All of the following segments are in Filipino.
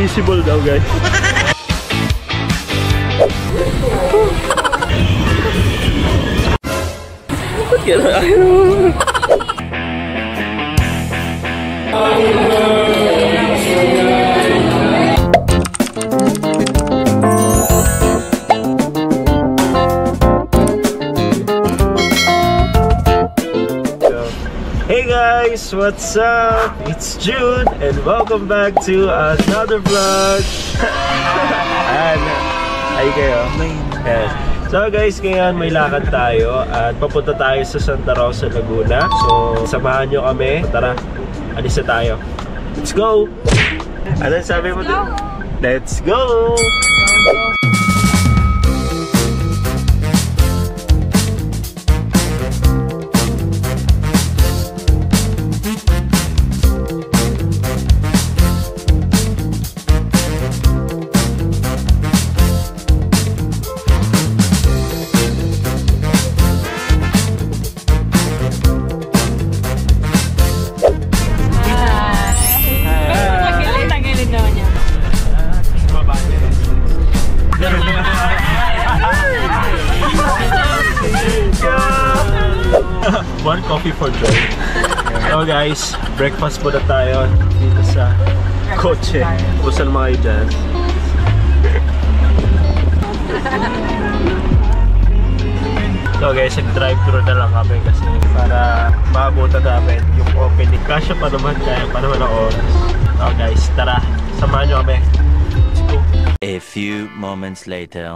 Invisible daw, guys. Ba't gano'n? Hey guys, what's up? It's June and welcome back to another vlog. Ay kayo. So guys, ngayon may lakad tayo at papunta tayo sa Santa Rosa, Laguna. So samahan nyo kami. Tara, alis na tayo. Let's go! Ano sabi mo doon? Let's go! One coffee for Joy. So guys, breakfast muna tayo dito sa kotse. Busan mga kayo dyan. So guys, nag-drive-thru na lang kami kasi para maabutan namin yung opening. Kasya pa naman, kaya pa naman ang oras. So guys, tara, samahan nyo kami. Let's go. A few moments later.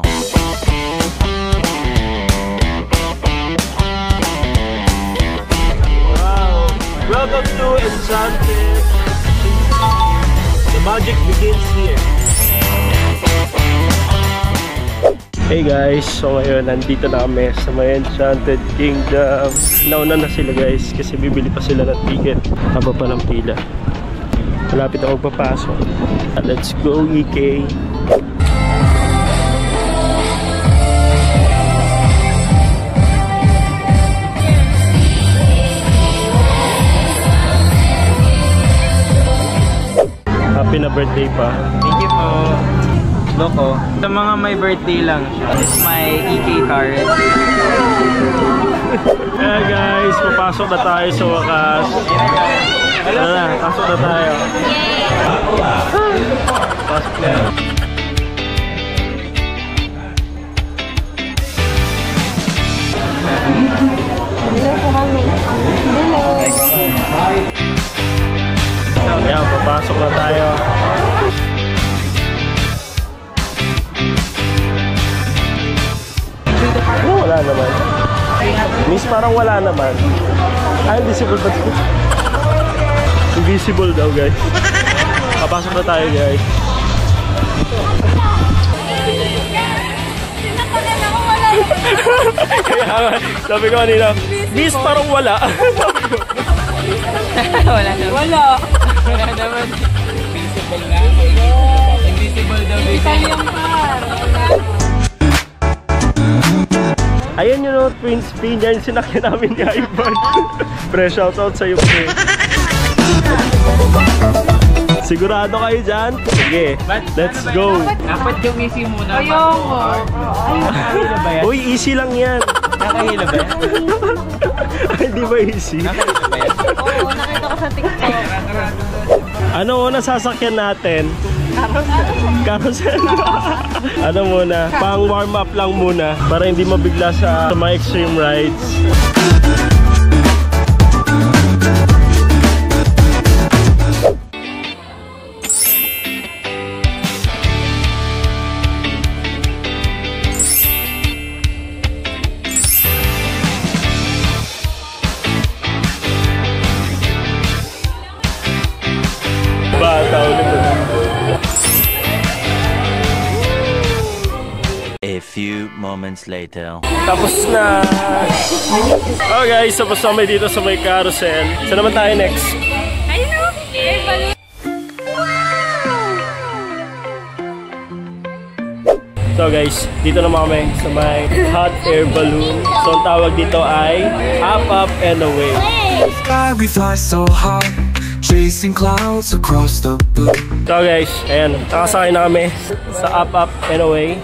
Welcome to Enchanted. The magic begins here. Hey guys, so ngayon nandito na kami sa may Enchanted Kingdom. Nauna na sila guys kasi bibili pa sila ng ticket. Haba pa ng pila. Malapit ako magpapasok. Let's go EK. Happy na birthday pa. Thank you po. Loko. Sa mga may birthday lang siya. This is my EK card. Kaya guys, papasok na tayo sa wakas. Tara, pasok na tayo. Pasok na. Hello po kami. Hello. Ayan, papasok na tayo. No, wala naman. Miss, parang wala naman. Ay, invisible ba? Invisible daw, guys. Papasok na tayo, guys. Kaya, sabi ko kanina, Miss, parang wala. Wala naman. Wala. Wala naman. Invisible nga. Invisible daw. Invisible pa. Ayan yun, no, Twins P. Yan yung sinakyan namin ni Ivan. Pre, shoutout sa'yo, pre. Sigurado kayo dyan? Sige, let's go. Dapat yung easy muna. Ayoko. Uy, easy lang yan. Nakahila ba yan? Hindi ba easy? Nakahila ba yan? Oo, nakita ko sa TikTok. Ano muna sasakyan natin? Carousel. Ano muna? Pang warm up lang muna para hindi mabigla sa mga extreme rides. Bata ulit. A few moments later. Tapos na. Oh guys, tapos na may dito sa may carousel. Saan naman tayo next? Ayun o. Air balloon. So guys, dito naman kami sa may hot air balloon. So ang tawag dito ay Up, Up, and Away. Sky we fly so high, chasing chasing clouds across the blue. So guys, ayan, nakasakay na kami sa Up and Away.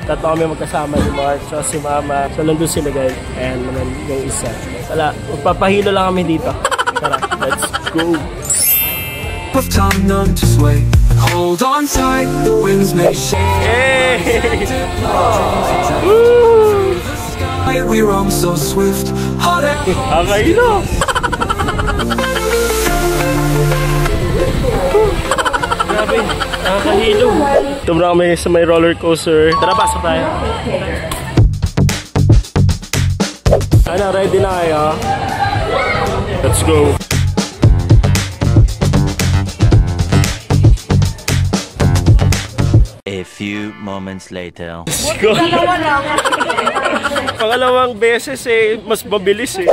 Tatlo kami magkasama ni Mark, so si Mama. So nandun sila guys, ayan naman yung isa. Wala, magpapahilo lang kami dito. Tara, let's go! Of time, none to sway. Hold on tight, the winds may shake. Hey! We roam so swift, heartache. Nakahilo! Grabe, nakakahilo. Tumra kami sa may roller coaster. Tara, pasok tayo. Ano, ready na kayo? Let's go! A few moments later. Let's go! Pangalawang beses eh, mas mabilis eh.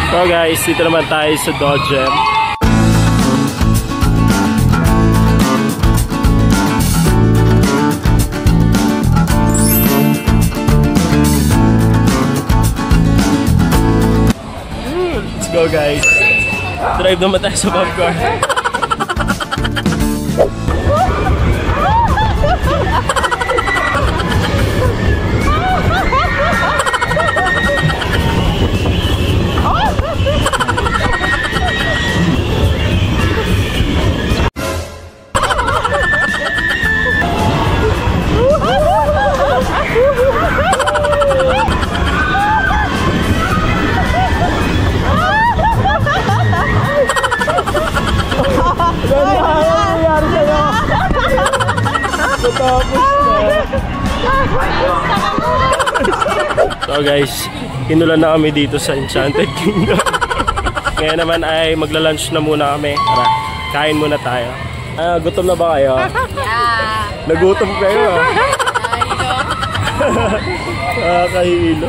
So guys, dito naman tayo sa Dodgem. Let's go guys. Drive naman tayo sa popcorn. So guys, inulan na kami dito sa Enchanted Kingdom. Ngayon naman ay magla-lunch na muna kami. Tara, kain muna tayo. Gutom na ba kayo? Yeah. Nagutom kayo ah. Nakakahilo.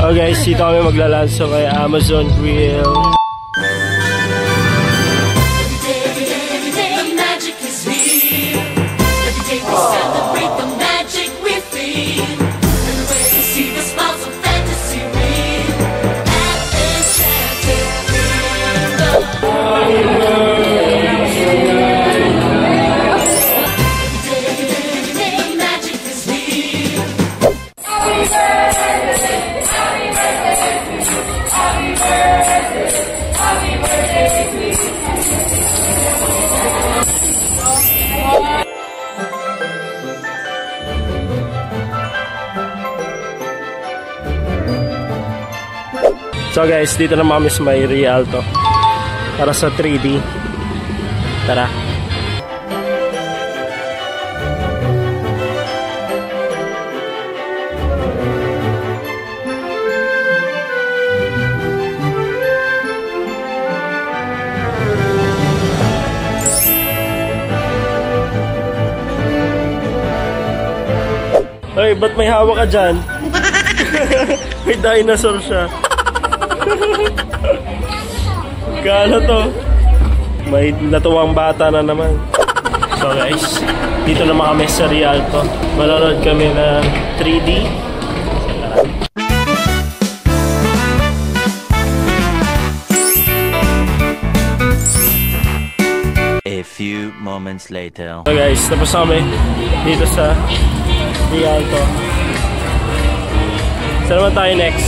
Oh guys, dito kami maglalanso kay Amazon Grill. So guys, dito na kami sa may Rialto para sa 3D. Tara. Ay, ba't may hawak ka dyan? May dinosaur siya. Gano to? May natuwang bata na naman. So guys, dito naman kami sa Rialto. Manonood kami ng 3D. A few moments later. So guys, tapos kami dito sa Rialto. Saan naman tayo next?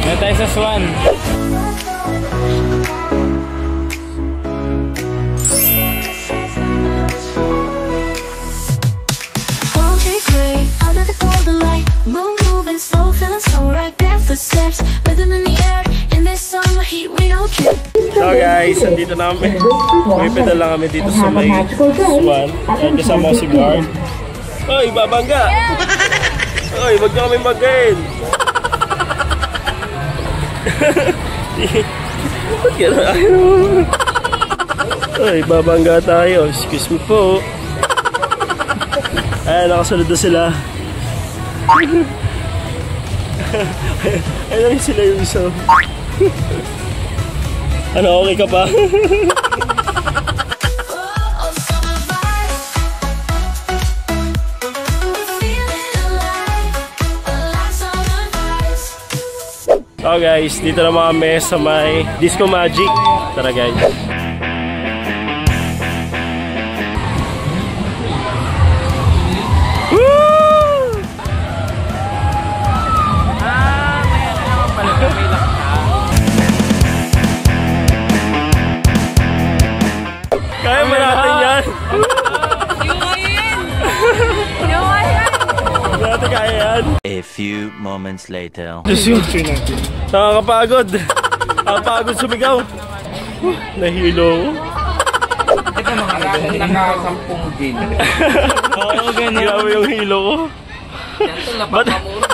Meron tayo sa Swan. Okay, great. Under the golden light, moon moving slow, feeling so right. Barefoot steps, rhythm in the air. In this summer heat, we don't care. So guys, andito na kami. May pedal lang kami dito sa may Swan. Ayan, kasama ko si Guard. Oy, babangga! Oy, wag na kami mag-gain! Ba't gano'n ayaw? Ay, babangga tayo. Excuse me po. Ayan, nakasunod na sila. Ayun rin sila yung isa. Ano, okay ka pa? Oh, summer vibes. Feeling alive, like summer vibes. So guys, dito naman kami sa may Disco Magic. Tara guys. Kaya ba natin yan? Yung ayan! Yung ayan! Hindi natin kaya yan. A few moments later. Nakakapagod. Nakakapagod sumigaw. Nahilo ko. Ito mga nakasampung din. Oo, ganun. Grabe yung hilo ko. Yan ito, lapat na muro.